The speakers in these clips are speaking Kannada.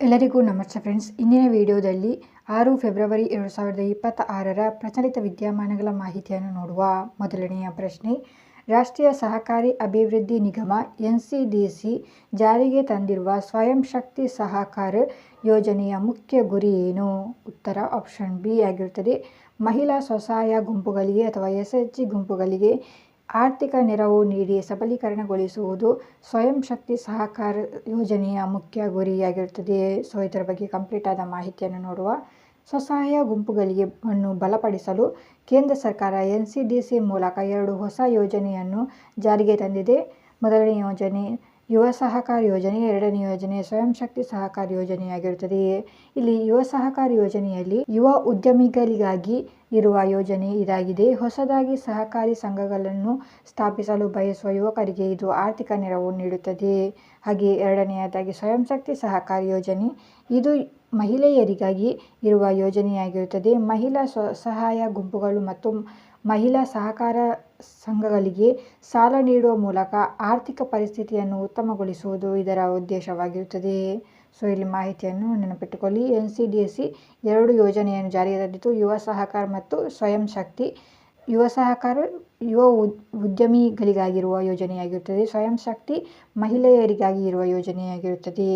ಎಲ್ಲರಿಗೂ ನಮಸ್ತೆ ಫ್ರೆಂಡ್ಸ್. ಇಂದಿನ ವಿಡಿಯೋದಲ್ಲಿ 6 ಫೆಬ್ರವರಿ 2026ರ ಪ್ರಚಲಿತ ವಿದ್ಯಮಾನಗಳ ಮಾಹಿತಿಯನ್ನು ನೋಡುವ. ಮೊದಲನೆಯ ಪ್ರಶ್ನೆ, ರಾಷ್ಟ್ರೀಯ ಸಹಕಾರಿ ಅಭಿವೃದ್ಧಿ ನಿಗಮ NCDC ಜಾರಿಗೆ ತಂದಿರುವ ಸ್ವಯಂ ಶಕ್ತಿ ಸಹಕಾರ ಯೋಜನೆಯ ಮುಖ್ಯ ಗುರಿ ಏನು? ಉತ್ತರ ಆಪ್ಷನ್ ಬಿ ಆಗಿರುತ್ತದೆ. ಮಹಿಳಾ ಸ್ವಸಹಾಯ ಗುಂಪುಗಳಿಗೆ ಅಥವಾ SHG ಗುಂಪುಗಳಿಗೆ ಆರ್ಥಿಕ ನೆರವು ನೀಡಿ ಸಬಲೀಕರಣಗೊಳಿಸುವುದು ಸ್ವಯಂ ಶಕ್ತಿ ಸಹಕಾರ ಯೋಜನೆಯ ಮುಖ್ಯ ಗುರಿಯಾಗಿರುತ್ತದೆ. ಇದರ ಬಗ್ಗೆ ಕಂಪ್ಲೀಟ್ ಆದ ಮಾಹಿತಿಯನ್ನು ನೋಡುವ. ಸ್ವಸಹಾಯ ಗುಂಪುಗಳಿಗೆ ಅನ್ನು ಬಲಪಡಿಸಲು ಕೇಂದ್ರ ಸರ್ಕಾರ NCDC ಮೂಲಕ 2 ಹೊಸ ಯೋಜನೆಯನ್ನು ಜಾರಿಗೆ ತಂದಿದೆ. ಮೊದಲನೇ ಯೋಜನೆ ಯುವ ಸಹಕಾರ ಯೋಜನೆ, ಎರಡನೇ ಯೋಜನೆ ಸ್ವಯಂ ಶಕ್ತಿ ಸಹಕಾರ ಯೋಜನೆಯಾಗಿರುತ್ತದೆ. ಇಲ್ಲಿ ಯುವ ಸಹಕಾರ ಯೋಜನೆಯಲ್ಲಿ ಯುವ ಉದ್ಯಮಿಗಳಿಗಾಗಿ ಇರುವ ಯೋಜನೆ ಇದಾಗಿದೆ. ಹೊಸದಾಗಿ ಸಹಕಾರಿ ಸಂಘಗಳನ್ನು ಸ್ಥಾಪಿಸಲು ಬಯಸುವ ಯುವಕರಿಗೆ ಇದು ಆರ್ಥಿಕ ನೆರವು ನೀಡುತ್ತದೆ. ಹಾಗೆ ಎರಡನೆಯದಾಗಿ ಸ್ವಯಂ ಶಕ್ತಿ ಸಹಕಾರ ಯೋಜನೆ, ಇದು ಮಹಿಳೆಯರಿಗಾಗಿ ಇರುವ ಯೋಜನೆಯಾಗಿರುತ್ತದೆ. ಮಹಿಳಾ ಸ್ವಸಹಾಯ ಗುಂಪುಗಳು ಮತ್ತು ಮಹಿಳಾ ಸಹಕಾರ ಸಂಘಗಳಿಗೆ ಸಾಲ ನೀಡುವ ಮೂಲಕ ಆರ್ಥಿಕ ಪರಿಸ್ಥಿತಿಯನ್ನು ಉತ್ತಮಗೊಳಿಸುವುದು ಇದರ ಉದ್ದೇಶವಾಗಿರುತ್ತದೆ. ಇಲ್ಲಿ ಮಾಹಿತಿಯನ್ನು ನೆನಪಿಟ್ಟುಕೊಳ್ಳಿ. NCDC 2 ಯೋಜನೆಯನ್ನು ಜಾರಿಗೆ ತಂದಿದ್ದು ಯುವ ಸಹಕಾರ ಮತ್ತು ಸ್ವಯಂ ಶಕ್ತಿ. ಯುವ ಸಹಕಾರ ಯುವ ಉದ್ಯಮಿಗಳಿಗಾಗಿರುವ ಯೋಜನೆಯಾಗಿರುತ್ತದೆ. ಸ್ವಯಂ ಶಕ್ತಿ ಮಹಿಳೆಯರಿಗಾಗಿ ಇರುವ ಯೋಜನೆಯಾಗಿರುತ್ತದೆ.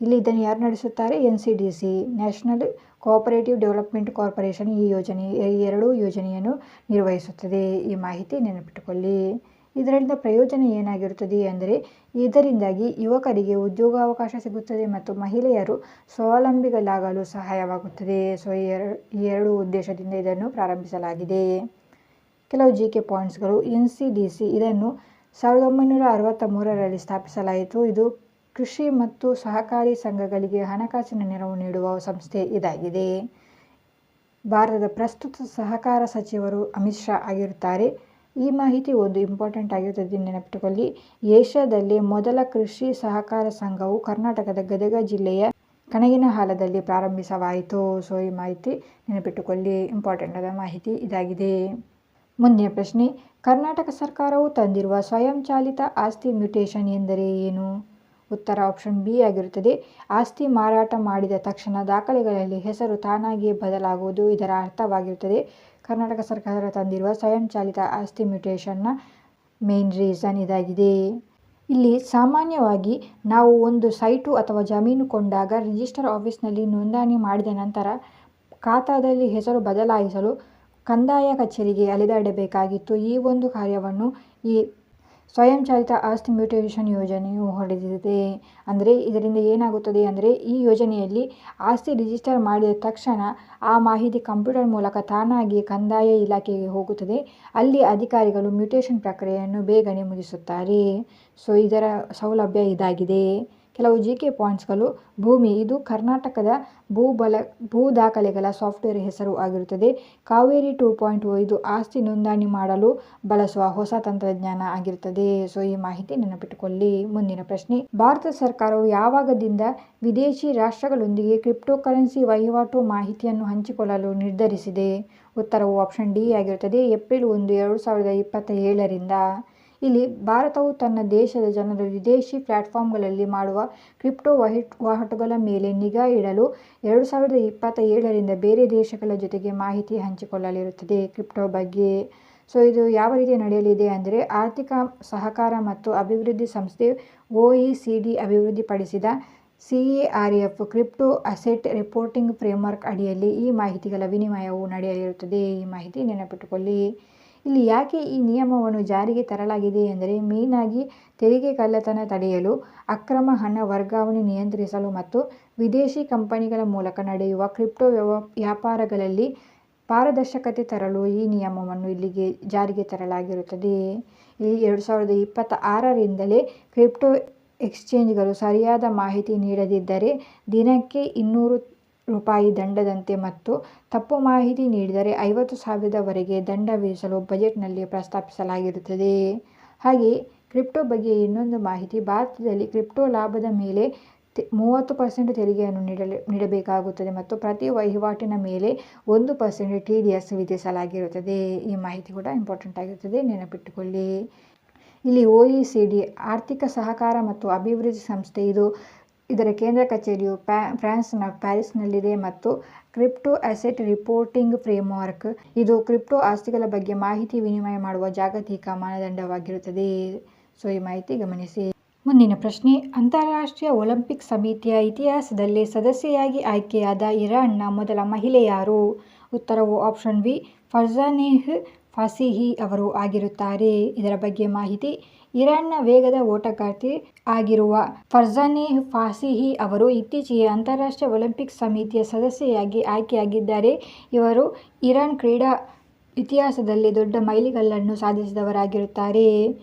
ಇಲ್ಲಿ ಇದನ್ನು ಯಾರು ನಡೆಸುತ್ತಾರೆ? NCDC, national cooperative development corporation ಈ 2 ಯೋಜನೆಯನ್ನು ನಿರ್ವಹಿಸುತ್ತದೆ. ಈ ಮಾಹಿತಿ ನೆನಪಿಟ್ಟುಕೊಳ್ಳಿ. ಇದರಿಂದ ಪ್ರಯೋಜನ ಏನಾಗಿರುತ್ತದೆ ಅಂದರೆ, ಇದರಿಂದಾಗಿ ಯುವಕರಿಗೆ ಉದ್ಯೋಗಾವಕಾಶ ಸಿಗುತ್ತದೆ ಮತ್ತು ಮಹಿಳೆಯರು ಸ್ವಾವಲಂಬಿಗಳಾಗಲು ಸಹಾಯವಾಗುತ್ತದೆ. ಈ 2 ಉದ್ದೇಶದಿಂದ ಇದನ್ನು ಪ್ರಾರಂಭಿಸಲಾಗಿದೆ. ಕೆಲವು GK ಪಾಯಿಂಟ್ಸ್ಗಳು. NCDC ಇದನ್ನು 1963ರಲ್ಲಿ ಸ್ಥಾಪಿಸಲಾಯಿತು. ಇದು ಕೃಷಿ ಮತ್ತು ಸಹಕಾರಿ ಸಂಘಗಳಿಗೆ ಹಣಕಾಸಿನ ನೆರವು ನೀಡುವ ಸಂಸ್ಥೆ ಇದಾಗಿದೆ. ಭಾರತದ ಪ್ರಸ್ತುತ ಸಹಕಾರ ಸಚಿವರು ಅಮಿತ್ ಶಾ ಆಗಿರುತ್ತಾರೆ. ಈ ಮಾಹಿತಿ ಒಂದು ಇಂಪಾರ್ಟೆಂಟ್ ಆಗಿರುತ್ತದೆ, ನೆನಪಿಟ್ಟುಕೊಳ್ಳಿ. ಏಷ್ಯಾದಲ್ಲೇ ಮೊದಲ ಕೃಷಿ ಸಹಕಾರ ಸಂಘವು ಕರ್ನಾಟಕದ ಗದಗ ಜಿಲ್ಲೆಯ ಕಣಗಿನಹಾಳದಲ್ಲಿ ಪ್ರಾರಂಭಿಸವಾಯಿತು. ಈ ಮಾಹಿತಿ ನೆನಪಿಟ್ಟುಕೊಳ್ಳಿ. ಇಂಪಾರ್ಟೆಂಟ್ ಆದ ಮಾಹಿತಿ ಇದಾಗಿದೆ. ಮುಂದಿನ ಪ್ರಶ್ನೆ, ಕರ್ನಾಟಕ ಸರ್ಕಾರವು ತಂದಿರುವ ಸ್ವಯಂ ಚಾಲಿತ ಆಸ್ತಿ ಮ್ಯೂಟೇಷನ್ ಎಂದರೆ ಏನು? ಉತ್ತರ ಆಪ್ಷನ್ ಬಿ ಆಗಿರುತ್ತದೆ. ಆಸ್ತಿ ಮಾರಾಟ ಮಾಡಿದ ತಕ್ಷಣ ದಾಖಲೆಗಳಲ್ಲಿ ಹೆಸರು ತಾನಾಗಿಯೇ ಬದಲಾಗುವುದು ಇದರ ಅರ್ಥವಾಗಿರುತ್ತದೆ. ಕರ್ನಾಟಕ ಸರ್ಕಾರ ತಂದಿರುವ ಸ್ವಯಂ ಚಾಲಿತ ಆಸ್ತಿ ಮ್ಯೂಟೇಷನ್ನ ಮೇನ್ ರೀಸನ್ ಇದಾಗಿದೆ. ಇಲ್ಲಿ ಸಾಮಾನ್ಯವಾಗಿ ನಾವು ಒಂದು ಸೈಟು ಅಥವಾ ಜಮೀನು ಕೊಂಡಾಗ ರಿಜಿಸ್ಟರ್ ಆಫೀಸ್ನಲ್ಲಿ ನೋಂದಣಿ ಮಾಡಿದ ನಂತರ ಖಾತಾದಲ್ಲಿ ಹೆಸರು ಬದಲಾಯಿಸಲು ಕಂದಾಯ ಕಚೇರಿಗೆ ಅಲೆದಾಡಬೇಕಾಗಿತ್ತು. ಈ ಒಂದು ಕಾರ್ಯವನ್ನು ಈ ಸ್ವಯಂ ಚಾಲಿತ ಆಸ್ತಿ ಮ್ಯೂಟೇಷನ್ ಯೋಜನೆಯು ಹೊಡೆದಿದೆ. ಅಂದರೆ ಇದರಿಂದ ಏನಾಗುತ್ತದೆ ಅಂದರೆ, ಈ ಯೋಜನೆಯಲ್ಲಿ ಆಸ್ತಿ ರಿಜಿಸ್ಟರ್ ಮಾಡಿದ ತಕ್ಷಣ ಆ ಮಾಹಿತಿ ಕಂಪ್ಯೂಟರ್ ಮೂಲಕ ತಾನಾಗಿಯೇ ಕಂದಾಯ ಇಲಾಖೆಗೆ ಹೋಗುತ್ತದೆ. ಅಲ್ಲಿ ಅಧಿಕಾರಿಗಳು ಮ್ಯೂಟೇಷನ್ ಪ್ರಕ್ರಿಯೆಯನ್ನು ಬೇಗನೆ ಮುಗಿಸುತ್ತಾರೆ. ಇದರ ಸೌಲಭ್ಯ ಇದಾಗಿದೆ. ಕೆಲವು GK ಪಾಯಿಂಟ್ಸ್ಗಳು. ಭೂಮಿ, ಇದು ಕರ್ನಾಟಕದ ಭೂ ದಾಖಲೆಗಳ ಸಾಫ್ಟ್ವೇರ್ ಹೆಸರು ಆಗಿರುತ್ತದೆ. ಕಾವೇರಿ 2.0 ಇದು ಆಸ್ತಿ ನೋಂದಣಿ ಮಾಡಲು ಬಳಸುವ ಹೊಸ ತಂತ್ರಜ್ಞಾನ ಆಗಿರುತ್ತದೆ. ಈ ಮಾಹಿತಿ ನೆನಪಿಟ್ಟುಕೊಳ್ಳಿ. ಮುಂದಿನ ಪ್ರಶ್ನೆ, ಭಾರತ ಸರ್ಕಾರವು ಯಾವಾಗದಿಂದ ವಿದೇಶಿ ರಾಷ್ಟ್ರಗಳೊಂದಿಗೆ ಕ್ರಿಪ್ಟೋಕರೆನ್ಸಿ ವಹಿವಾಟು ಮಾಹಿತಿಯನ್ನು ಹಂಚಿಕೊಳ್ಳಲು ನಿರ್ಧರಿಸಿದೆ? ಉತ್ತರವು ಆಪ್ಷನ್ ಡಿ ಆಗಿರುತ್ತದೆ. ಏಪ್ರಿಲ್ 1, 2027ರಿಂದ. ಇಲ್ಲಿ ಭಾರತವು ತನ್ನ ದೇಶದ ಜನರು ವಿದೇಶಿ ಪ್ಲಾಟ್ಫಾರ್ಮ್ಗಳಲ್ಲಿ ಮಾಡುವ ಕ್ರಿಪ್ಟೋ ವಹಿವಾಟುಗಳ ಮೇಲೆ ನಿಗಾ ಇಡಲು 2027ರಿಂದ ಬೇರೆ ದೇಶಗಳ ಜೊತೆಗೆ ಮಾಹಿತಿ ಹಂಚಿಕೊಳ್ಳಲಿರುತ್ತದೆ ಕ್ರಿಪ್ಟೋ ಬಗ್ಗೆ. ಇದು ಯಾವ ರೀತಿ ನಡೆಯಲಿದೆ ಅಂದರೆ, ಆರ್ಥಿಕ ಸಹಕಾರ ಮತ್ತು ಅಭಿವೃದ್ಧಿ ಸಂಸ್ಥೆ OECD ಅಭಿವೃದ್ಧಿಪಡಿಸಿದ CARF crypto asset reporting framework ಅಡಿಯಲ್ಲಿ ಈ ಮಾಹಿತಿಗಳ ವಿನಿಮಯವು ನಡೆಯಲಿರುತ್ತದೆ. ಈ ಮಾಹಿತಿ ನೆನಪಿಟ್ಟುಕೊಳ್ಳಿ. ಇಲ್ಲಿ ಯಾಕೆ ಈ ನಿಯಮವನ್ನು ಜಾರಿಗೆ ತರಲಾಗಿದೆ ಎಂದರೆ, ಮೇಯ್ನಾಗಿ ತೆರಿಗೆ ಕಳ್ಳತನ ತಡೆಯಲು, ಅಕ್ರಮ ಹಣ ವರ್ಗಾವಣೆ ನಿಯಂತ್ರಿಸಲು ಮತ್ತು ವಿದೇಶಿ ಕಂಪನಿಗಳ ಮೂಲಕ ನಡೆಯುವ ಕ್ರಿಪ್ಟೋ ವ್ಯಾಪಾರಗಳಲ್ಲಿ ಪಾರದರ್ಶಕತೆ ತರಲು ಈ ನಿಯಮವನ್ನು ಇಲ್ಲಿಗೆ ಜಾರಿಗೆ ತರಲಾಗಿರುತ್ತದೆ. ಇಲ್ಲಿ 2026ರಿಂದಲೇ ಕ್ರಿಪ್ಟೋ ಎಕ್ಸ್ಚೇಂಜ್ಗಳು ಸರಿಯಾದ ಮಾಹಿತಿ ನೀಡದಿದ್ದರೆ ದಿನಕ್ಕೆ ₹200 ದಂಡದಂತೆ ಮತ್ತು ತಪ್ಪು ಮಾಹಿತಿ ನೀಡಿದರೆ 50,000ವರೆಗೆ ದಂಡ ವಿಧಿಸಲು ಬಜೆಟ್ನಲ್ಲಿ ಪ್ರಸ್ತಾಪಿಸಲಾಗಿರುತ್ತದೆ. ಹಾಗೆ ಕ್ರಿಪ್ಟೋ ಬಗ್ಗೆ ಇನ್ನೊಂದು ಮಾಹಿತಿ, ಭಾರತದಲ್ಲಿ ಕ್ರಿಪ್ಟೋ ಲಾಭದ ಮೇಲೆ 30% ತೆರಿಗೆಯನ್ನು ನೀಡಬೇಕಾಗುತ್ತದೆ ಮತ್ತು ಪ್ರತಿ ವಹಿವಾಟಿನ ಮೇಲೆ 1% TDS ವಿಧಿಸಲಾಗಿರುತ್ತದೆ. ಈ ಮಾಹಿತಿ ಕೂಡ ಇಂಪಾರ್ಟೆಂಟ್ ಆಗಿರುತ್ತದೆ, ನೆನಪಿಟ್ಟುಕೊಳ್ಳಿ. ಇಲ್ಲಿ OECD ಆರ್ಥಿಕ ಸಹಕಾರ ಮತ್ತು ಅಭಿವೃದ್ಧಿ ಸಂಸ್ಥೆ ಇದು ಇದರ ಕೇಂದ್ರ ಕಚೇರಿಯು ಫ್ರಾನ್ಸ್ನ ಪ್ಯಾರಿಸ್ನಲ್ಲಿದೆ ಮತ್ತು ಕ್ರಿಪ್ಟೋ ಅಸೆಟ್ ರಿಪೋರ್ಟಿಂಗ್ ಫ್ರೇಮ್ವರ್ಕ್ ಇದು ಕ್ರಿಪ್ಟೋ ಆಸ್ತಿಗಳ ಬಗ್ಗೆ ಮಾಹಿತಿ ವಿನಿಮಯ ಮಾಡುವ ಜಾಗತಿಕ ಮಾನದಂಡವಾಗಿರುತ್ತದೆ. ಸೊ ಈ ಮಾಹಿತಿ ಗಮನಿಸಿ. ಮುಂದಿನ ಪ್ರಶ್ನೆ, ಅಂತಾರಾಷ್ಟ್ರೀಯ ಒಲಿಂಪಿಕ್ ಸಮಿತಿಯ ಇತಿಹಾಸದಲ್ಲೇ ಸದಸ್ಯೆಯಾಗಿ ಆಯ್ಕೆಯಾದ ಇರಾನ್ನ ಮೊದಲ ಮಹಿಳೆ ಯಾರು? ಉತ್ತರವು ಆಪ್ಷನ್ ಬಿ ಫರ್ಜಾನೇಹ್ ಫಾಸಿಹಿ ಅವರು ಆಗಿರುತ್ತಾರೆ. ಇದರ ಬಗ್ಗೆ ಮಾಹಿತಿ. ಇರಾನ್ನ ವೇಗದ ಓಟಗಾರ್ತಿ ಆಗಿರುವ ಫರ್ಜಾನೇಹ್ ಫಾಸಿಹಿ ಅವರು ಇತ್ತೀಚೆಗೆ ಅಂತಾರಾಷ್ಟ್ರೀಯ ಒಲಿಂಪಿಕ್ ಸಮಿತಿಯ ಸದಸ್ಯೆಯಾಗಿ ಆಯ್ಕೆಯಾಗಿದ್ದಾರೆ. ಇವರು ಇರಾನ್ ಕ್ರೀಡಾ ಇತಿಹಾಸದಲ್ಲಿ ದೊಡ್ಡ ಮೈಲಿಗಲ್ಲನ್ನು ಸಾಧಿಸಿದವರಾಗಿರುತ್ತಾರೆ.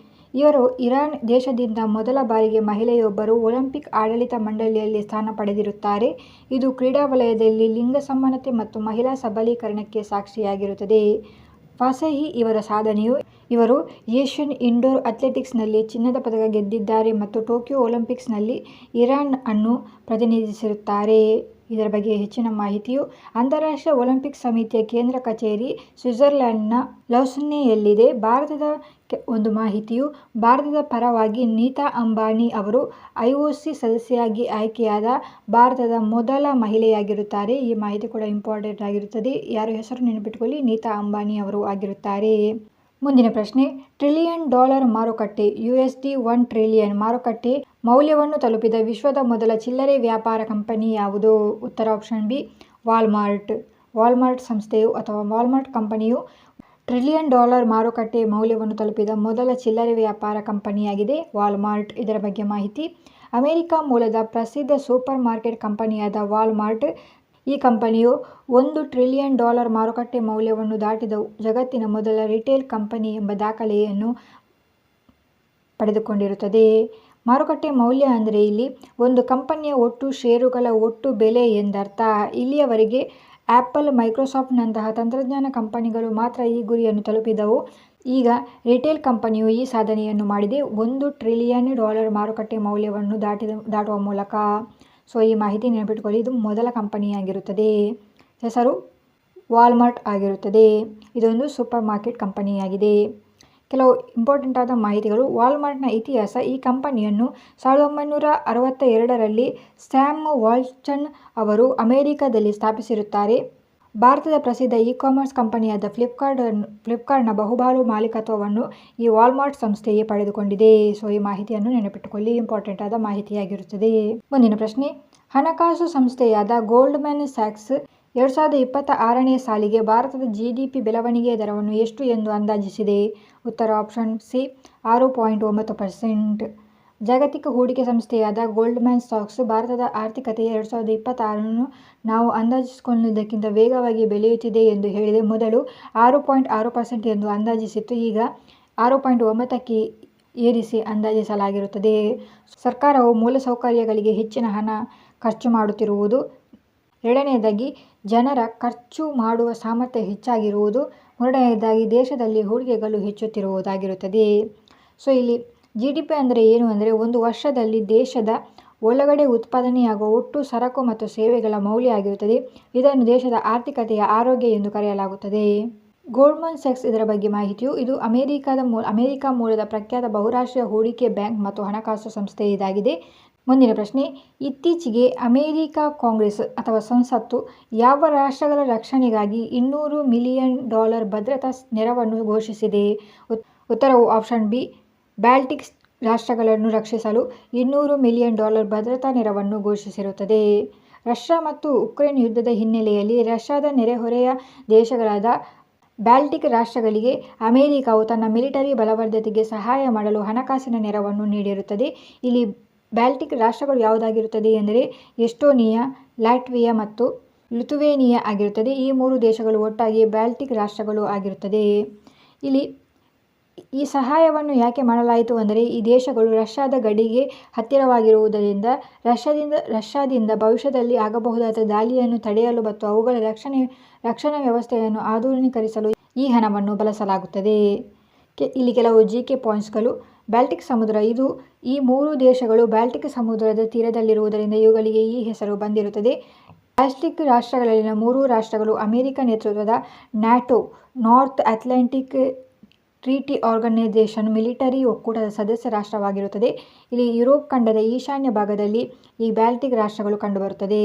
ಇವರು ಇರಾನ್ ದೇಶದಿಂದ ಮೊದಲ ಬಾರಿಗೆ ಮಹಿಳೆಯೊಬ್ಬರು ಒಲಿಂಪಿಕ್ ಆಡಳಿತ ಮಂಡಳಿಯಲ್ಲಿ ಸ್ಥಾನ ಪಡೆದಿರುತ್ತಾರೆ. ಇದು ಕ್ರೀಡಾ ವಲಯದಲ್ಲಿ ಲಿಂಗ ಸಮಾನತೆ ಮತ್ತು ಮಹಿಳಾ ಸಬಲೀಕರಣಕ್ಕೆ ಸಾಕ್ಷಿಯಾಗಿರುತ್ತದೆ. ಫಾಸಿಹಿ ಇವರ ಸಾಧನೆಯು ಇವರು ಏಷ್ಯನ್ ಇಂಡೋರ್ ಅಥ್ಲೆಟಿಕ್ಸ್ನಲ್ಲಿ ಚಿನ್ನದ ಪದಕ ಗೆದ್ದಿದ್ದಾರೆ ಮತ್ತು ಟೋಕಿಯೋ ಒಲಿಂಪಿಕ್ಸ್ನಲ್ಲಿ ಇರಾನ್ ಅನ್ನು ಪ್ರತಿನಿಧಿಸಿರುತ್ತಾರೆ. ಇದರ ಬಗ್ಗೆ ಹೆಚ್ಚಿನ ಮಾಹಿತಿಯು ಅಂತಾರಾಷ್ಟ್ರೀಯ ಒಲಿಂಪಿಕ್ ಸಮಿತಿಯ ಕೇಂದ್ರ ಕಚೇರಿ ಸ್ವಿಟ್ಜರ್ಲೆಂಡ್ನ ಲೌಸನ್ನೆಯಲ್ಲಿದೆ. ಭಾರತದ ಒಂದು ಮಾಹಿತಿಯು ಭಾರತದ ಪರವಾಗಿ ನೀತಾ ಅಂಬಾನಿ ಅವರು ಐಒಸಿ ಸದಸ್ಯೆಯಾಗಿ ಆಯ್ಕೆಯಾದ ಭಾರತದ ಮೊದಲ ಮಹಿಳೆಯಾಗಿರುತ್ತಾರೆ. ಈ ಮಾಹಿತಿ ಕೂಡ ಇಂಪಾರ್ಟೆಂಟ್ ಆಗಿರುತ್ತದೆ. ಯಾರ ಹೆಸರು ನೆನಪಿಟ್ಟುಕೊಳ್ಳಿ, ನೀತಾ ಅಂಬಾನಿ ಅವರು ಆಗಿರುತ್ತಾರೆ. ಮುಂದಿನ ಪ್ರಶ್ನೆ, $1 ಟ್ರಿಲಿಯನ್ ಮಾರುಕಟ್ಟೆ USD $1 ಟ್ರಿಲಿಯನ್ ಮಾರುಕಟ್ಟೆ ಮೌಲ್ಯವನ್ನು ತಲುಪಿದ ವಿಶ್ವದ ಮೊದಲ ಚಿಲ್ಲರೆ ವ್ಯಾಪಾರ ಕಂಪನಿ ಯಾವುದು? ಉತ್ತರ ಆಪ್ಷನ್ ಬಿ ವಾಲ್ಮಾರ್ಟ್. ವಾಲ್ಮಾರ್ಟ್ ಸಂಸ್ಥೆಯು ಅಥವಾ ವಾಲ್ಮಾರ್ಟ್ ಕಂಪನಿಯು $1 ಟ್ರಿಲಿಯನ್ ಮಾರುಕಟ್ಟೆ ಮೌಲ್ಯವನ್ನು ತಲುಪಿದ ಮೊದಲ ಚಿಲ್ಲರೆ ವ್ಯಾಪಾರ ಕಂಪನಿಯಾಗಿದೆ ವಾಲ್ಮಾರ್ಟ್. ಇದರ ಬಗ್ಗೆ ಮಾಹಿತಿ. ಅಮೆರಿಕ ಮೂಲದ ಪ್ರಸಿದ್ಧ ಸೂಪರ್ ಮಾರ್ಕೆಟ್ ಕಂಪನಿಯಾದ ವಾಲ್ಮಾರ್ಟ್ ಈ ಕಂಪನಿಯು $1 ಟ್ರಿಲಿಯನ್ ಮಾರುಕಟ್ಟೆ ಮೌಲ್ಯವನ್ನು ದಾಟಿದ ಜಗತ್ತಿನ ಮೊದಲ ರಿಟೇಲ್ ಕಂಪನಿ ಎಂಬ ದಾಖಲೆಯನ್ನು ಪಡೆದುಕೊಂಡಿರುತ್ತದೆ. ಮಾರುಕಟ್ಟೆ ಮೌಲ್ಯ ಅಂದರೆ ಇಲ್ಲಿ ಒಂದು ಕಂಪನಿಯ ಒಟ್ಟು ಷೇರುಗಳ ಒಟ್ಟು ಬೆಲೆ ಎಂದರ್ಥ. ಇಲ್ಲಿಯವರೆಗೆ ಆ್ಯಪಲ್, ಮೈಕ್ರೋಸಾಫ್ಟ್ನಂತಹ ತಂತ್ರಜ್ಞಾನ ಕಂಪನಿಗಳು ಮಾತ್ರ ಈ ಗುರಿಯನ್ನು ತಲುಪಿದವು. ಈಗ ರಿಟೇಲ್ ಕಂಪನಿಯು ಈ ಸಾಧನೆಯನ್ನು ಮಾಡಿದೆ, $1 ಟ್ರಿಲಿಯನ್ ಮಾರುಕಟ್ಟೆ ಮೌಲ್ಯವನ್ನು ದಾಟುವ ಮೂಲಕ. ಸೊ ಈ ಮಾಹಿತಿ ನೆನಪಿಟ್ಟುಕೊಳ್ಳಿ, ಇದು ಮೊದಲ ಕಂಪನಿಯಾಗಿರುತ್ತದೆ. ಹೆಸರು ವಾಲ್ಮಾರ್ಟ್ ಆಗಿರುತ್ತದೆ. ಇದೊಂದು ಸೂಪರ್ ಮಾರ್ಕೆಟ್ ಕಂಪನಿಯಾಗಿದೆ. ಕೆಲವು ಇಂಪಾರ್ಟೆಂಟ್ ಆದ ಮಾಹಿತಿಗಳು. ವಾಲ್ಮಾರ್ಟ್ನ ಇತಿಹಾಸ. ಈ ಕಂಪನಿಯನ್ನು 1962ರಲ್ಲಿ ಸ್ಯಾಮ್ ವಾಲ್ಟನ್ ಅವರು ಅಮೆರಿಕದಲ್ಲಿ ಸ್ಥಾಪಿಸಿರುತ್ತಾರೆ. ಭಾರತದ ಪ್ರಸಿದ್ಧ ಇ-ಕಾಮರ್ಸ್ ಕಂಪನಿಯಾದ ಫ್ಲಿಪ್ಕಾರ್ಟ್ನ ಬಹುಪಾಲು ಮಾಲೀಕತ್ವವನ್ನು ಈ ವಾಲ್ಮಾರ್ಟ್ ಸಂಸ್ಥೆಯೇ ಪಡೆದುಕೊಂಡಿದೆ. ಸೊ ಈ ಮಾಹಿತಿಯನ್ನು ನೆನಪಿಟ್ಟುಕೊಳ್ಳಿ, ಇಂಪಾರ್ಟೆಂಟ್ ಆದ ಮಾಹಿತಿಯಾಗಿರುತ್ತದೆ. ಮುಂದಿನ ಪ್ರಶ್ನೆ, ಹಣಕಾಸು ಸಂಸ್ಥೆಯಾದ ಗೋಲ್ಡ್ಮನ್ ಸ್ಯಾಕ್ಸ್ 2026ನೇ ಸಾಲಿಗೆ ಭಾರತದ GDP ಬೆಳವಣಿಗೆಯ ದರವನ್ನು ಎಷ್ಟು ಎಂದು ಅಂದಾಜಿಸಿದೆ? ಉತ್ತರ ಆಪ್ಷನ್ ಸಿ 6.9%. ಜಾಗತಿಕ ಹೂಡಿಕೆ ಸಂಸ್ಥೆಯಾದ ಗೋಲ್ಡ್ಮನ್ ಸ್ಯಾಕ್ಸ್ ಭಾರತದ ಆರ್ಥಿಕತೆಯ 2026 ನಾವು ಅಂದಾಜಿಸಿಕೊಂಡಿದ್ದಕ್ಕಿಂತ ವೇಗವಾಗಿ ಬೆಳೆಯುತ್ತಿದೆ ಎಂದು ಹೇಳಿದೆ. ಮೊದಲು 6.6% ಎಂದು ಅಂದಾಜಿಸಿತ್ತು, ಈಗ 6.9ಕ್ಕೆ ಏರಿಸಿ ಅಂದಾಜಿಸಲಾಗಿರುತ್ತದೆ. ಸರ್ಕಾರವು ಮೂಲಸೌಕರ್ಯಗಳಿಗೆ ಹೆಚ್ಚಿನ ಹಣ ಖರ್ಚು ಮಾಡುತ್ತಿರುವುದು. ಎರಡನೆಯದಾಗಿ ಜನರ ಖರ್ಚು ಮಾಡುವ ಸಾಮರ್ಥ್ಯ ಹೆಚ್ಚಾಗಿರುವುದು. ಮೂರನೆಯದಾಗಿ ದೇಶದಲ್ಲಿ ಹೂಡಿಕೆಗಳು ಹೆಚ್ಚುತ್ತಿರುವುದಾಗಿರುತ್ತದೆ. ಸೊ ಇಲ್ಲಿ GDP ಅಂದರೆ ಏನು ಅಂದರೆ ಒಂದು ವರ್ಷದಲ್ಲಿ ದೇಶದ ಒಳಗಡೆ ಉತ್ಪಾದನೆಯಾಗುವ ಒಟ್ಟು ಸರಕು ಮತ್ತು ಸೇವೆಗಳ ಮೌಲ್ಯ ಆಗಿರುತ್ತದೆ. ಇದನ್ನು ದೇಶದ ಆರ್ಥಿಕತೆಯ ಆರೋಗ್ಯ ಎಂದು ಕರೆಯಲಾಗುತ್ತದೆ. ಗೋಲ್ಡ್ಮನ್ ಸ್ಯಾಕ್ಸ್ ಇದರ ಬಗ್ಗೆ ಮಾಹಿತಿಯು ಇದು ಅಮೆರಿಕ ಮೂಲದ ಪ್ರಖ್ಯಾತ ಬಹುರಾಷ್ಟ್ರೀಯ ಹೂಡಿಕೆ ಬ್ಯಾಂಕ್ ಮತ್ತು ಹಣಕಾಸು ಸಂಸ್ಥೆ ಇದಾಗಿದೆ. ಮುಂದಿನ ಪ್ರಶ್ನೆ, ಇತ್ತೀಚೆಗೆ ಅಮೆರಿಕ ಕಾಂಗ್ರೆಸ್ ಅಥವಾ ಸಂಸತ್ತು ಯಾವ ರಾಷ್ಟ್ರಗಳ ರಕ್ಷಣೆಗಾಗಿ $200 ಮಿಲಿಯನ್ ಭದ್ರತಾ ನೆರವನ್ನು ಘೋಷಿಸಿದೆ? ಉತ್ತರವು ಆಪ್ಷನ್ ಬಿ ಬಾಲ್ಟಿಕ್ ರಾಷ್ಟ್ರಗಳನ್ನು ರಕ್ಷಿಸಲು $200 ಮಿಲಿಯನ್ ಭದ್ರತಾ ನೆರವನ್ನು ಘೋಷಿಸಿರುತ್ತದೆ. ರಷ್ಯಾ ಮತ್ತು ಉಕ್ರೇನ್ ಯುದ್ಧದ ಹಿನ್ನೆಲೆಯಲ್ಲಿ ರಷ್ಯಾದ ನೆರೆಹೊರೆಯ ದೇಶಗಳಾದ ಬಾಲ್ಟಿಕ್ ರಾಷ್ಟ್ರಗಳಿಗೆ ಅಮೆರಿಕವು ತನ್ನ ಮಿಲಿಟರಿ ಬಲವರ್ಧನೆಗೆ ಸಹಾಯ ಮಾಡಲು ಹಣಕಾಸಿನ ನೆರವನ್ನು ನೀಡಿರುತ್ತದೆ. ಇಲ್ಲಿ ಬಾಲ್ಟಿಕ್ ರಾಷ್ಟ್ರಗಳು ಯಾವುದಾಗಿರುತ್ತದೆ ಎಂದರೆ ಎಸ್ಟೋನಿಯಾ, ಲಾಟ್ವಿಯಾ ಮತ್ತು ಲಿಥುವೇನಿಯಾ ಆಗಿರುತ್ತದೆ. ಈ 3 ದೇಶಗಳು ಒಟ್ಟಾಗಿ ಬಾಲ್ಟಿಕ್ ರಾಷ್ಟ್ರಗಳು ಆಗಿರುತ್ತದೆ. ಇಲ್ಲಿ ಈ ಸಹಾಯವನ್ನು ಯಾಕೆ ಮಾಡಲಾಯಿತು ಅಂದರೆ ಈ ದೇಶಗಳು ರಷ್ಯಾದ ಗಡಿಗೆ ಹತ್ತಿರವಾಗಿರುವುದರಿಂದ ರಷ್ಯಾದಿಂದ ಭವಿಷ್ಯದಲ್ಲಿ ಆಗಬಹುದಾದ ದಾಳಿಯನ್ನು ತಡೆಯಲು ಮತ್ತು ಅವುಗಳ ರಕ್ಷಣಾ ವ್ಯವಸ್ಥೆಯನ್ನು ಆಧುನೀಕರಿಸಲು ಈ ಹಣವನ್ನು ಬಳಸಲಾಗುತ್ತದೆ. ಇಲ್ಲಿ ಕೆಲವು GK ಪಾಯಿಂಟ್ಸ್ಗಳು. ಬಾಲ್ಟಿಕ್ ಸಮುದ್ರ ಈ 3 ದೇಶಗಳು ಬಾಲ್ಟಿಕ್ ಸಮುದ್ರದ ತೀರದಲ್ಲಿರುವುದರಿಂದ ಇವುಗಳಿಗೆ ಈ ಹೆಸರು ಬಂದಿರುತ್ತದೆ. ಬಾಲ್ಟಿಕ್ ರಾಷ್ಟ್ರಗಳಲ್ಲಿನ 3 ರಾಷ್ಟ್ರಗಳು ಅಮೆರಿಕ ನೇತೃತ್ವದ NATO North Atlantic Treaty Organisation military ಒಕ್ಕೂಟದ ಸದಸ್ಯ ರಾಷ್ಟ್ರವಾಗಿರುತ್ತದೆ. ಇಲ್ಲಿ ಯುರೋಪ್ ಖಂಡದ ಈಶಾನ್ಯ ಭಾಗದಲ್ಲಿ ಈ ಬಾಲ್ಟಿಕ್ ರಾಷ್ಟ್ರಗಳು ಕಂಡುಬರುತ್ತದೆ.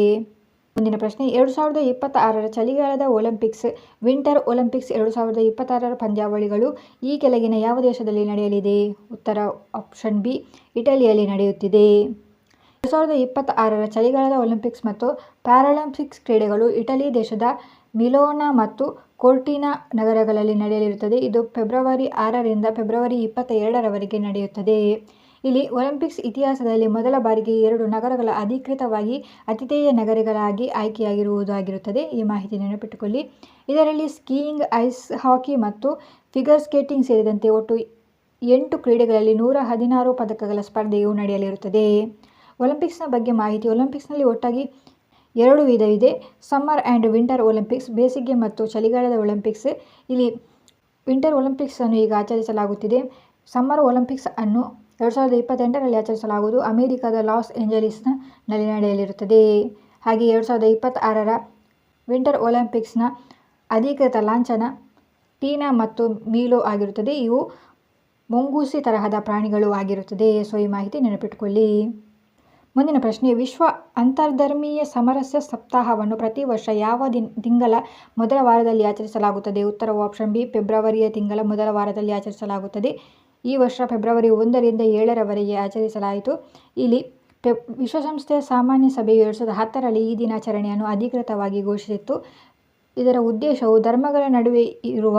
ಮುಂದಿನ ಪ್ರಶ್ನೆ, 2026ರ ಚಳಿಗಾಲದ ಒಲಿಂಪಿಕ್ಸ್ ವಿಂಟರ್ ಒಲಿಂಪಿಕ್ಸ್ 2026ರ ಪಂದ್ಯಾವಳಿಗಳು ಈ ಕೆಳಗಿನ ಯಾವ ದೇಶದಲ್ಲಿ ನಡೆಯಲಿದೆ? ಉತ್ತರ ಆಪ್ಷನ್ ಬಿ, ಇಟಲಿಯಲ್ಲಿ ನಡೆಯುತ್ತಿದೆ. 2026ರ ಚಳಿಗಾಲದ ಒಲಿಂಪಿಕ್ಸ್ ಮತ್ತು ಪ್ಯಾರಾಲಿಂಪಿಕ್ಸ್ ಕ್ರೀಡೆಗಳು ಇಟಲಿ ದೇಶದ ಮಿಲೋನ ಮತ್ತು ಕೋರ್ಟಿನಾ ನಗರಗಳಲ್ಲಿ ನಡೆಯಲಿರುತ್ತದೆ. ಇದು ಫೆಬ್ರವರಿ 6ರಿಂದ ಫೆಬ್ರವರಿ 22ರವರೆಗೆ ನಡೆಯುತ್ತದೆ. ಇಲ್ಲಿ ಒಲಿಂಪಿಕ್ಸ್ ಇತಿಹಾಸದಲ್ಲಿ ಮೊದಲ ಬಾರಿಗೆ 2 ನಗರಗಳ ಅಧಿಕೃತವಾಗಿ ಆತಿಥೇಯ ನಗರಗಳಾಗಿ ಆಯ್ಕೆಯಾಗಿರುವುದಾಗಿರುತ್ತದೆ. ಈ ಮಾಹಿತಿ ನೆನಪಿಟ್ಟುಕೊಳ್ಳಿ. ಇದರಲ್ಲಿ ಸ್ಕೀಯಿಂಗ್, ಐಸ್ ಹಾಕಿ ಮತ್ತು ಫಿಗರ್ ಸ್ಕೇಟಿಂಗ್ ಸೇರಿದಂತೆ ಒಟ್ಟು 8 ಕ್ರೀಡೆಗಳಲ್ಲಿ 116 ಪದಕಗಳ ಸ್ಪರ್ಧೆಯು ನಡೆಯಲಿರುತ್ತದೆ. ಒಲಿಂಪಿಕ್ಸ್ನ ಬಗ್ಗೆ ಮಾಹಿತಿ. ಒಲಿಂಪಿಕ್ಸ್ನಲ್ಲಿ ಒಟ್ಟಾಗಿ 2 ವಿಧವಿದೆ: ಸಮ್ಮರ್ ಆ್ಯಂಡ್ ವಿಂಟರ್ ಒಲಿಂಪಿಕ್ಸ್, ಬೇಸಿಗೆ ಮತ್ತು ಚಳಿಗಾಲದ ಒಲಿಂಪಿಕ್ಸ್. ಇಲ್ಲಿ ವಿಂಟರ್ ಒಲಿಂಪಿಕ್ಸ್ ಅನ್ನು ಈಗ ಆಚರಿಸಲಾಗುತ್ತಿದೆ. ಸಮ್ಮರ್ ಒಲಿಂಪಿಕ್ಸ್ ಅನ್ನು 2028ರಲ್ಲಿ ಆಚರಿಸಲಾಗುವುದು. ಅಮೆರಿಕದ ಲಾಸ್ ಏಂಜಲೀಸ್ನಲ್ಲಿ ನಡೆಯಲಿರುತ್ತದೆ. ಹಾಗೆ 2026ರ ವಿಂಟರ್ ಒಲಿಂಪಿಕ್ಸ್ನ ಅಧಿಕೃತ ಲಾಂಛನ ಟೀನಾ ಮತ್ತು ಮೀಲೋ ಆಗಿರುತ್ತದೆ. ಇವು ಮುಂಗೂಸಿ ತರಹದ ಪ್ರಾಣಿಗಳು ಆಗಿರುತ್ತದೆ. ಸೊ ಈ ಮಾಹಿತಿ ನೆನಪಿಟ್ಟುಕೊಳ್ಳಿ. ಮುಂದಿನ ಪ್ರಶ್ನೆ, ವಿಶ್ವ ಅಂತರ್ಧರ್ಮೀಯ ಸಾಮರಸ್ಯ ಸಪ್ತಾಹವನ್ನು ಪ್ರತಿ ವರ್ಷ ಯಾವ ತಿಂಗಳ ಮೊದಲ ವಾರದಲ್ಲಿ ಆಚರಿಸಲಾಗುತ್ತದೆ? ಉತ್ತರವು ಆಪ್ಷನ್ ಬಿ, ಫೆಬ್ರವರಿಯ ತಿಂಗಳ ಮೊದಲ ವಾರದಲ್ಲಿ ಆಚರಿಸಲಾಗುತ್ತದೆ. ಈ ವರ್ಷ ಫೆಬ್ರವರಿ 1ರಿಂದ 7ರವರೆಗೆ ಆಚರಿಸಲಾಯಿತು. ಇಲ್ಲಿ ವಿಶ್ವಸಂಸ್ಥೆಯ ಸಾಮಾನ್ಯ ಸಭೆಯು 2010ರಲ್ಲಿ ಈ ದಿನಾಚರಣೆಯನ್ನು ಅಧಿಕೃತವಾಗಿ ಘೋಷಿಸಿತ್ತು. ಇದರ ಉದ್ದೇಶವು ಧರ್ಮಗಳ ನಡುವೆ ಇರುವ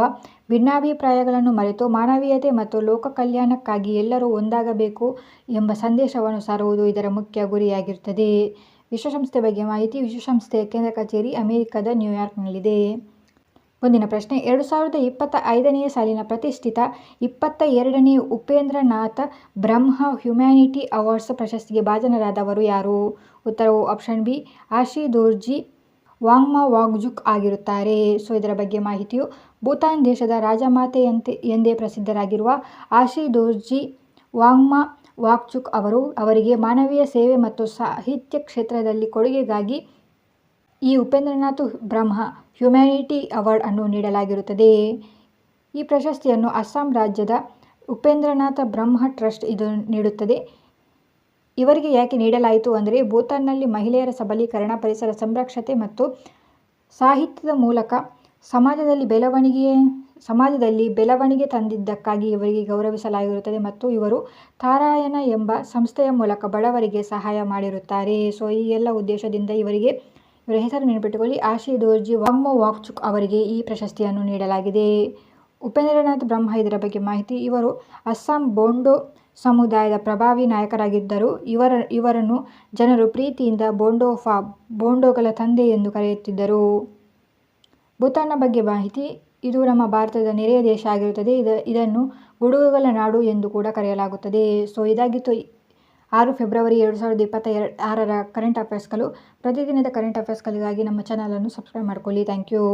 ಭಿನ್ನಾಭಿಪ್ರಾಯಗಳನ್ನು ಮರೆತು ಮಾನವೀಯತೆ ಮತ್ತು ಲೋಕ ಕಲ್ಯಾಣಕ್ಕಾಗಿ ಎಲ್ಲರೂ ಒಂದಾಗಬೇಕು ಎಂಬ ಸಂದೇಶವನ್ನು ಸಾರುವುದು ಇದರ ಮುಖ್ಯ ಗುರಿಯಾಗಿರುತ್ತದೆ. ವಿಶ್ವಸಂಸ್ಥೆ ಬಗ್ಗೆ ಮಾಹಿತಿ. ವಿಶ್ವಸಂಸ್ಥೆಯ ಕೇಂದ್ರ ಕಚೇರಿ ಅಮೆರಿಕದ ನ್ಯೂಯಾರ್ಕ್ನಲ್ಲಿದೆ. ಮುಂದಿನ ಪ್ರಶ್ನೆ, 2025ನೇ ಸಾಲಿನ ಪ್ರತಿಷ್ಠಿತ 22ನೇ ಉಪೇಂದ್ರನಾಥ ಬ್ರಹ್ಮ ಹ್ಯುಮ್ಯಾನಿಟಿ ಅವಾರ್ಡ್ಸ್ ಪ್ರಶಸ್ತಿಗೆ ಭಾಜನರಾದವರು ಯಾರು? ಉತ್ತರವು ಆಪ್ಷನ್ ಬಿ, ಆಶಿ ದೋರ್ಜಿ ವಾಂಗ್ಮಾ ವಾಂಗ್ಚುಕ್ ಆಗಿರುತ್ತಾರೆ. ಸೊ ಇದರ ಬಗ್ಗೆ ಮಾಹಿತಿಯು, ಭೂತಾನ್ ದೇಶದ ರಾಜಮಾತೆ ಎಂದೇ ಪ್ರಸಿದ್ಧರಾಗಿರುವ ಆಶಿ ದೋರ್ಜಿ ವಾಂಗ್ಮಾ ವಾಂಗ್ಚುಕ್ ಅವರಿಗೆ ಮಾನವೀಯ ಸೇವೆ ಮತ್ತು ಸಾಹಿತ್ಯ ಕ್ಷೇತ್ರದಲ್ಲಿ ಕೊಡುಗೆಗಾಗಿ ಈ ಉಪೇಂದ್ರನಾಥ್ ಬ್ರಹ್ಮ ಹ್ಯುಮ್ಯಾನಿಟಿ ಅವಾರ್ಡ್ ಅನ್ನು ನೀಡಲಾಗಿರುತ್ತದೆ. ಈ ಪ್ರಶಸ್ತಿಯನ್ನು ಅಸ್ಸಾಂ ರಾಜ್ಯದ ಉಪೇಂದ್ರನಾಥ ಬ್ರಹ್ಮ ಟ್ರಸ್ಟ್ ಇದು ನೀಡುತ್ತದೆ. ಇವರಿಗೆ ಯಾಕೆ ನೀಡಲಾಯಿತು ಅಂದರೆ, ಭೂತಾನ್ನಲ್ಲಿ ಮಹಿಳೆಯರ ಸಬಲೀಕರಣ, ಪರಿಸರ ಸಂರಕ್ಷಣೆ ಮತ್ತು ಸಾಹಿತ್ಯದ ಮೂಲಕ ಸಮಾಜದಲ್ಲಿ ಬೆಳವಣಿಗೆ ತಂದಿದ್ದಕ್ಕಾಗಿ ಇವರಿಗೆ ಗೌರವಿಸಲಾಗಿರುತ್ತದೆ ಮತ್ತು ಇವರು ತಾರಾಯಣ ಎಂಬ ಸಂಸ್ಥೆಯ ಮೂಲಕ ಬಡವರಿಗೆ ಸಹಾಯ ಮಾಡಿರುತ್ತಾರೆ. ಸೊ ಈ ಎಲ್ಲ ಉದ್ದೇಶದಿಂದ ಇವರ ಹೆಸರು ನೆನಪಿಟ್ಟುಕೊಳ್ಳಿ. ಆಶಿ ದೋರ್ಜಿ ವಾಂಗ್ಮಾ ವಾಂಗ್ಚುಕ್ ಅವರಿಗೆ ಈ ಪ್ರಶಸ್ತಿಯನ್ನು ನೀಡಲಾಗಿದೆ. ಉಪೇಂದ್ರನಾಥ್ ಬ್ರಹ್ಮ ಇದರ ಬಗ್ಗೆ ಮಾಹಿತಿ. ಇವರು ಅಸ್ಸಾಂ ಬೋಂಡೋ ಸಮುದಾಯದ ಪ್ರಭಾವಿ ನಾಯಕರಾಗಿದ್ದರು. ಇವರನ್ನು ಜನರು ಪ್ರೀತಿಯಿಂದ ಬೋಂಡೋಫಾ, ಬೋಂಡೋಗಳ ತಂದೆ ಎಂದು ಕರೆಯುತ್ತಿದ್ದರು. ಭೂತಾನ್ನ ಬಗ್ಗೆ ಮಾಹಿತಿ. ಇದು ನಮ್ಮ ಭಾರತದ ನೆರೆಯ ದೇಶ ಆಗಿರುತ್ತದೆ. ಇದನ್ನು ಗುಡುಗುಗಳ ನಾಡು ಎಂದು ಕೂಡ ಕರೆಯಲಾಗುತ್ತದೆ. ಸೊ ಇದಾಗಿತ್ತು 6 ಫೆಬ್ರವರಿ 2026ರ ಕರೆಂಟ್ ಅಫೇರ್ಸ್ಗಳು. ಪ್ರತಿದಿನದ ಕರೆಂಟ್ ಅಫೇರ್ಸ್ಗಳಿಗಾಗಿ ನಮ್ಮ ಚಾನಲನ್ನು ಸಬ್ಸ್ಕ್ರೈಬ್ ಮಾಡಿಕೊಳ್ಳಿ. Thank you.